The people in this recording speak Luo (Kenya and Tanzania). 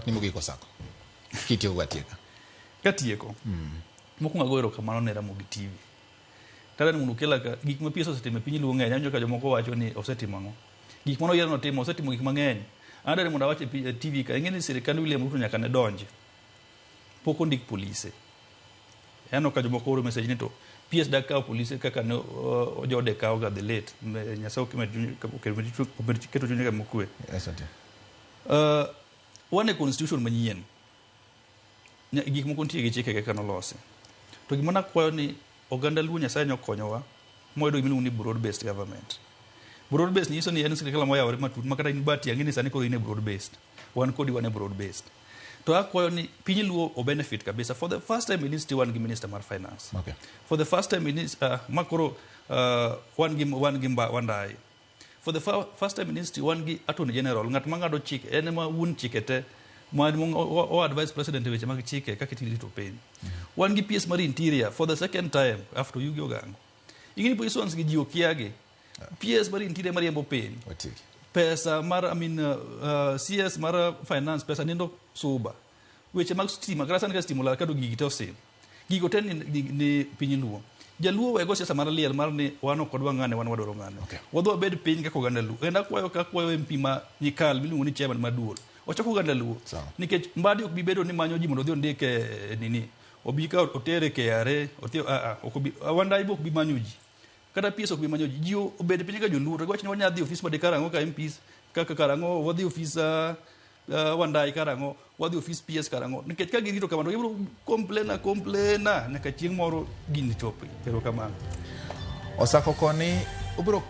wachni mogik Osako kitiyo gatieka katieko mokwongo agoyo kamano ne Ramogi TV tada ni munukela ka gik ma PS osetimo piny luo ng'eny anjo ka jomoko wacho ni osetimo ang'o gik mano yiero notimo osetimo gik mang'eny adare mondo awache TV ka ing'e ni sirikand William Ruto nyaka ne donje pok ondik polise yano ka jomoko oro message ni to PS dak kawo polise kaka ne jode kawo ga the late nyasaye keto chuny ka mokwe wane constitution manyien gik moko nitie gi chike kaka nolosi to gima nakwayo ni oganda luo nyasaye nyokonyowa moyudo gimiluongo ni broad based government. Broad based nyiso ni en sirikal moyawore matut makata in bati ang'e ni sani koro in e broad based wan kodi wan e broad based to akwayo ni piny luo o benefit kabisa. For the first time in history wan gi minister mar finance. Okay. For the first time in makoro wan gi wandai. For the first time in history wan gi attorney general ng'at mang'ado chike en ma wuon chike te o advise president weche mag chike kaka itiri to piny. Wan gi PS mar interior for the second time after Yugi Ogango. Ingini positions gi jiwo kiage. PS mar interior mar yembo piny. Pesa mar CS mar finance pesa nindo suba. Weche mag stima grasa ka stimula ka do gigi to sim. Gigo ten ni piny luo. Jaluo wego siasa mar liel mar ni wano kodwa ng'ane wan wadoro ng'ane. Okay. Wadwa bed piny ka oganda luo. Enda kwayo MP ma nyikal miluongo ni chairman maduol. Ochako oganda luo. Nikech mbadi ok bibedo ni manyo ji mondo odhi ondike nini. Obika otere KRA, okobi wandai bok bi manyo ji. Kata PS ok bi manyo ji. Ji obed piny ka joluo. Wach ni wanya dhi office ma de karango ka MPs kaka karango wadhi office wandai karango wadhi office PS karango. Nikech ka girito kamano gibiro complaina nyaka chieng' moro gini chopi. Pero kamano. Osako koni ubiro